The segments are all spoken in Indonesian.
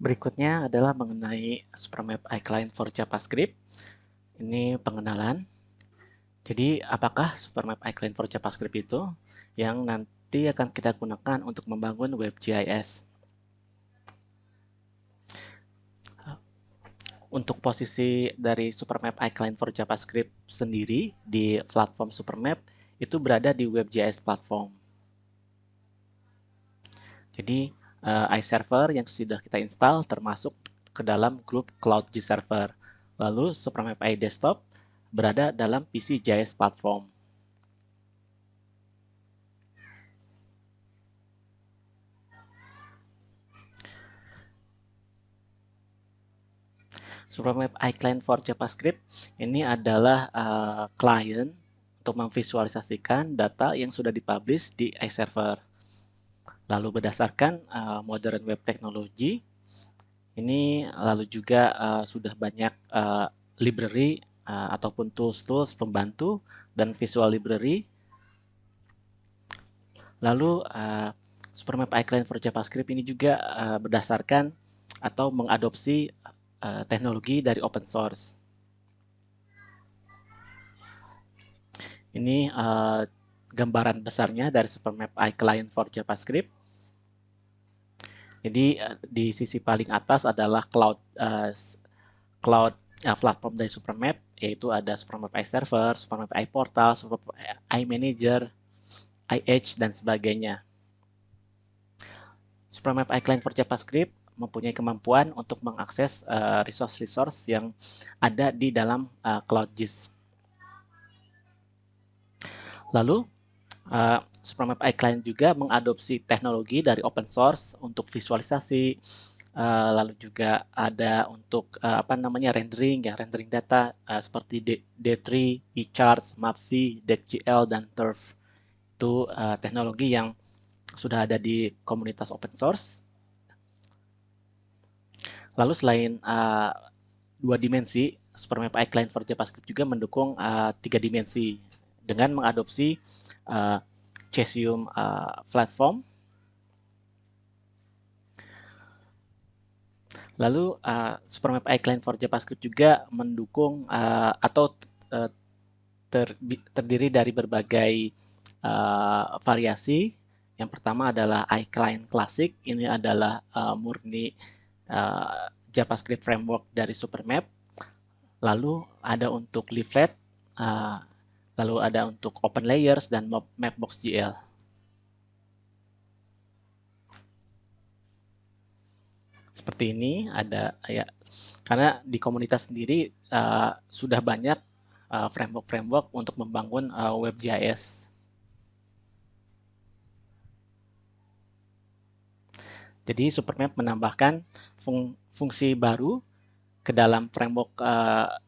Berikutnya adalah mengenai Supermap iClient for JavaScript. Ini pengenalan. Jadi, apakah Supermap iClient for JavaScript itu? Yang nanti akan kita gunakan untuk membangun WebGIS. Untuk posisi dari Supermap iClient for JavaScript sendiri di platform Supermap itu berada di WebGIS platform. Jadi, iServer yang sudah kita install termasuk ke dalam grup CloudG Server. Lalu Supermap iDesktop berada dalam PCGIS platform. Supermap iClient for JavaScript ini adalah client untuk memvisualisasikan data yang sudah dipublish di iServer. Lalu berdasarkan modern web technology, ini lalu juga sudah banyak library ataupun tools-tools pembantu dan visual library. Lalu Supermap iClient for JavaScript ini juga berdasarkan atau mengadopsi teknologi dari open source. Ini gambaran besarnya dari Supermap iClient for JavaScript. Jadi di sisi paling atas adalah cloud platform dari Supermap, yaitu ada Supermap iServer, Supermap iPortal, Supermap iManager, iEdge, dan sebagainya. Supermap iClient for JavaScript mempunyai kemampuan untuk mengakses resource-resource yang ada di dalam CloudGIS. Lalu, Supermap iClient juga mengadopsi teknologi dari open source untuk visualisasi, lalu juga ada untuk rendering data seperti D3, eCharts, Mapv, DeckGL, dan Turf. Itu teknologi yang sudah ada di komunitas open source. Lalu selain dua dimensi, Supermap iClient for JavaScript juga mendukung tiga dimensi dengan mengadopsi Cesium platform. Lalu Supermap iClient for JavaScript juga mendukung atau terdiri dari berbagai variasi. Yang pertama adalah iClient Classic. Ini adalah murni JavaScript framework dari Supermap. Lalu ada untuk Leaflet, lalu ada untuk Open Layers dan Mapbox.gl. Seperti ini ada ya, karena di komunitas sendiri sudah banyak framework-framework untuk membangun WebGIS. Jadi Supermap menambahkan fungsi baru ke dalam framework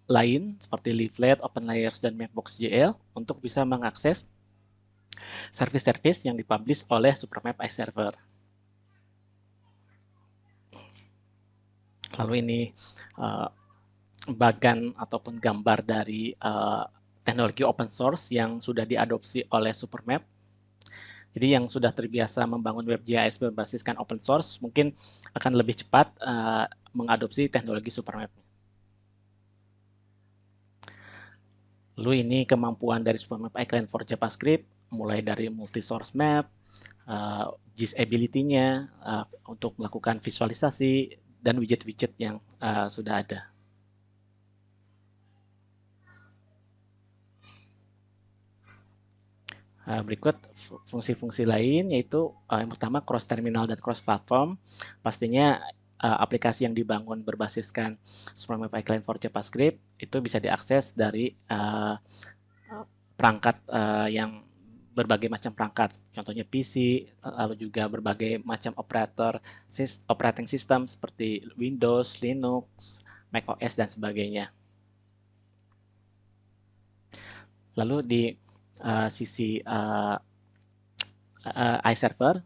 lain seperti Leaflet, Open Layers, dan Mapbox.gl untuk bisa mengakses service-service yang dipublish oleh Supermap iServer. Lalu ini bagan ataupun gambar dari teknologi open source yang sudah diadopsi oleh Supermap. Jadi yang sudah terbiasa membangun WebGIS berbasiskan open source mungkin akan lebih cepat mengadopsi teknologi Supermap. Lalu ini kemampuan dari Supermap iClient for JavaScript, mulai dari multi-source map, GIS ability-nya untuk melakukan visualisasi, dan widget-widget yang sudah ada. Berikut fungsi-fungsi lain, yaitu yang pertama cross terminal dan cross platform. Pastinya aplikasi yang dibangun berbasiskan Supermap iClient for JavaScript itu bisa diakses dari perangkat yang berbagai macam perangkat, contohnya PC, lalu juga berbagai macam operating system seperti Windows, Linux, macOS, dan sebagainya. Lalu di sisi iServer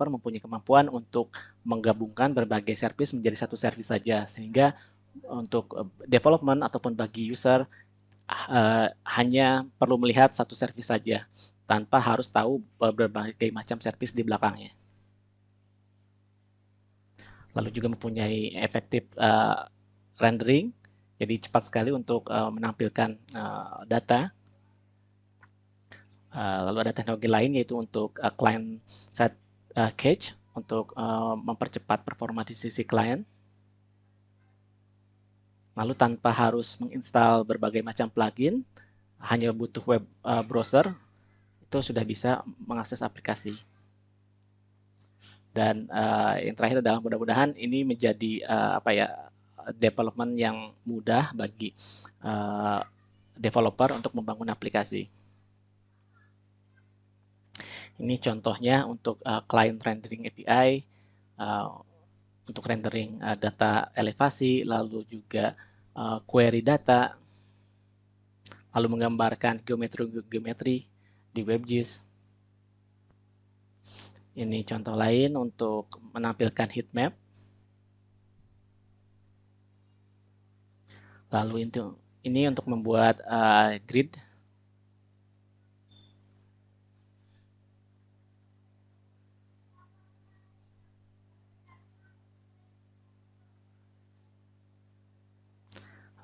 mempunyai kemampuan untuk menggabungkan berbagai service menjadi satu service saja, sehingga untuk development ataupun bagi user hanya perlu melihat satu service saja tanpa harus tahu berbagai macam service di belakangnya. lalu juga mempunyai efektif rendering, jadi cepat sekali untuk menampilkan data. Lalu ada teknologi lain yaitu untuk client side cache untuk mempercepat performa di sisi klien. Lalu tanpa harus menginstal berbagai macam plugin, hanya butuh web browser, itu sudah bisa mengakses aplikasi. Dan yang terakhir adalah mudah-mudahan ini menjadi development yang mudah bagi developer untuk membangun aplikasi. Ini contohnya untuk client rendering API, untuk rendering data elevasi, lalu juga query data, lalu menggambarkan geometri di WebGIS. Ini contoh lain untuk menampilkan heat map. Lalu ini untuk membuat grid.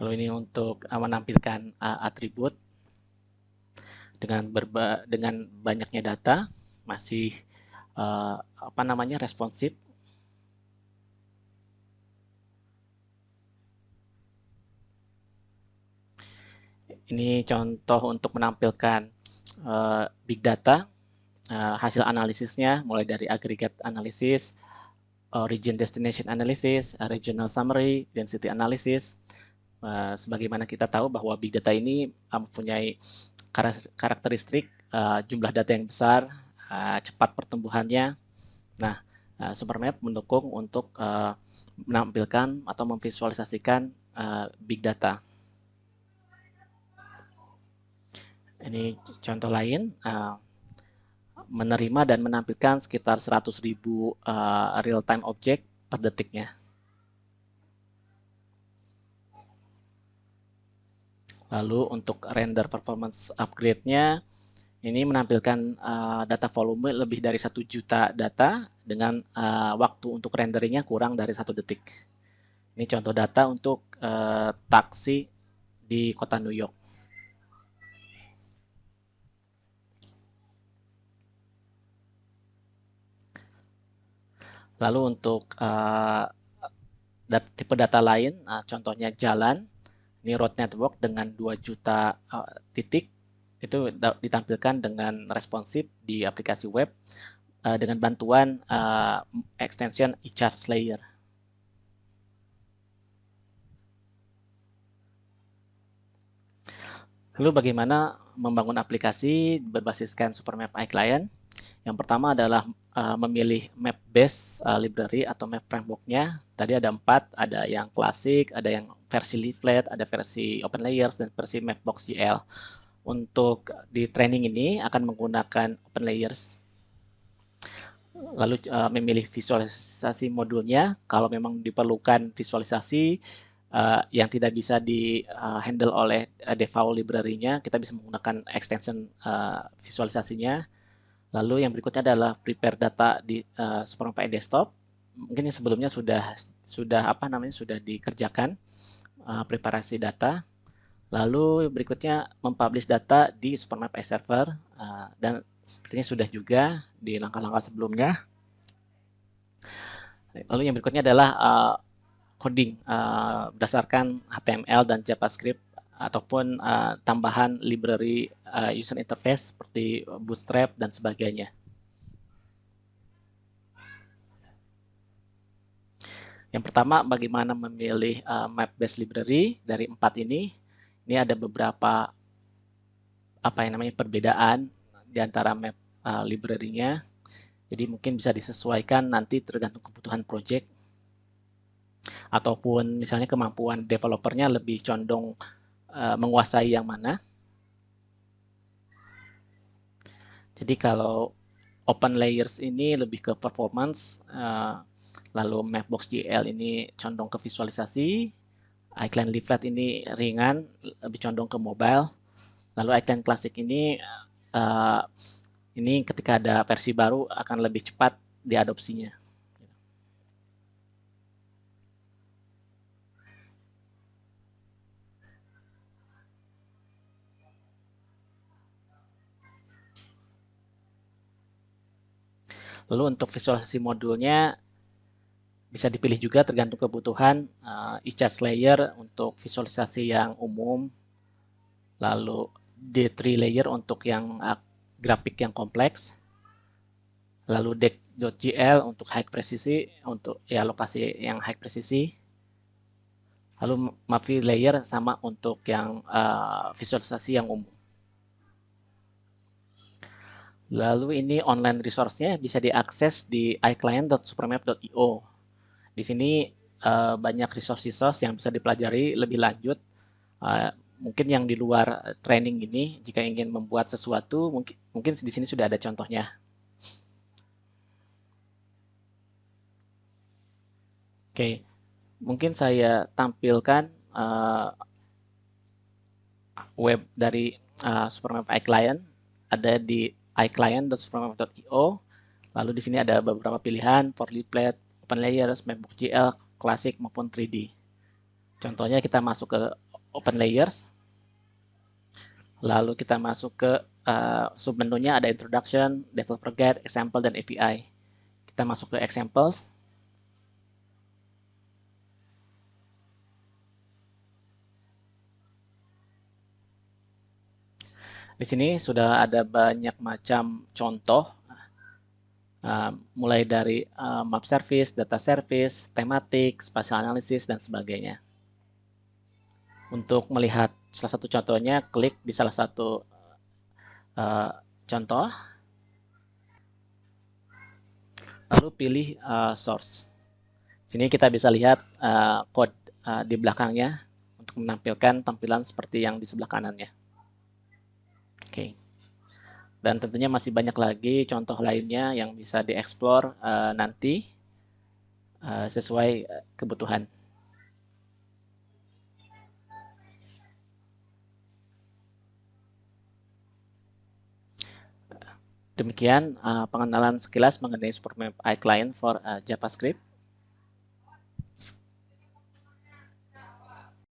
Lalu ini untuk menampilkan atribut dengan banyaknya data, masih responsif. Ini contoh untuk menampilkan big data, hasil analisisnya mulai dari aggregate analysis, origin destination analysis, regional summary, density analysis. Sebagaimana kita tahu bahwa big data ini mempunyai karakteristik jumlah data yang besar, cepat pertumbuhannya. Nah, Supermap mendukung untuk menampilkan atau memvisualisasikan big data. Ini contoh lain, menerima dan menampilkan sekitar 100.000 real-time object per detiknya. Lalu untuk render performance upgrade-nya, ini menampilkan data volume lebih dari 1 juta data dengan waktu untuk renderingnya kurang dari 1 detik. Ini contoh data untuk taksi di kota New York. Lalu untuk tipe data lain, contohnya jalan, ini road network dengan 2 juta titik, itu ditampilkan dengan responsif di aplikasi web dengan bantuan extension eCharts Layer. Lalu bagaimana membangun aplikasi berbasiskan Supermap iClient? Yang pertama adalah memilih map base library atau map framework-nya. Tadi ada 4, ada yang klasik, ada yang versi leaflet, ada versi open layers, dan versi mapbox.jl. Untuk di training ini akan menggunakan open layers. Lalu memilih visualisasi modulnya. Kalau memang diperlukan visualisasi yang tidak bisa di handle oleh default library-nya, kita bisa menggunakan extension visualisasinya. Lalu yang berikutnya adalah prepare data di Supermap desktop. Mungkin yang sebelumnya sudah dikerjakan preparasi data. Lalu berikutnya mempublish data di Supermap iServer dan sepertinya sudah juga di langkah-langkah sebelumnya. Lalu yang berikutnya adalah coding berdasarkan HTML dan JavaScript ataupun tambahan library user interface seperti Bootstrap dan sebagainya. Yang pertama, bagaimana memilih map-based library dari 4 ini. Ini ada beberapa perbedaan di antara map library-nya. Jadi mungkin bisa disesuaikan nanti tergantung kebutuhan project. Ataupun misalnya kemampuan developernya lebih condong menguasai yang mana. Jadi kalau open layers ini lebih ke performance, lalu mapbox.jl ini condong ke visualisasi, iClient leaflet ini ringan, lebih condong ke mobile, lalu iClient classic ini ketika ada versi baru akan lebih cepat diadopsinya. Lalu untuk visualisasi modulnya bisa dipilih juga tergantung kebutuhan, e-charts layer untuk visualisasi yang umum, lalu D3 layer untuk yang grafik yang kompleks, lalu deck.jl untuk high presisi, untuk ya lokasi yang high presisi, lalu Mavi layer sama untuk yang visualisasi yang umum. Lalu ini online resource-nya bisa diakses di iClient.supermap.io. Di sini banyak resource-resource yang bisa dipelajari lebih lanjut. Mungkin yang di luar training ini, jika ingin membuat sesuatu, mungkin di sini sudah ada contohnya. Oke, mungkin saya tampilkan web dari Supermap iClient. Ada di iClient.supermap.io. Lalu di sini ada beberapa pilihan, for leaflet, open layers, mapbook.jl, classic maupun 3D. Contohnya kita masuk ke open layers, lalu kita masuk ke submenunya ada introduction, developer guide, example, dan API. Kita masuk ke examples. Di sini sudah ada banyak macam contoh, mulai dari map service, data service, tematik, spatial analysis, dan sebagainya. Untuk melihat salah satu contohnya, klik di salah satu contoh, lalu pilih source. Sini kita bisa lihat code di belakangnya untuk menampilkan tampilan seperti yang di sebelah kanannya. Oke. Dan tentunya masih banyak lagi contoh lainnya yang bisa dieksplor nanti sesuai kebutuhan. Demikian pengenalan sekilas mengenai Supermap iClient for JavaScript.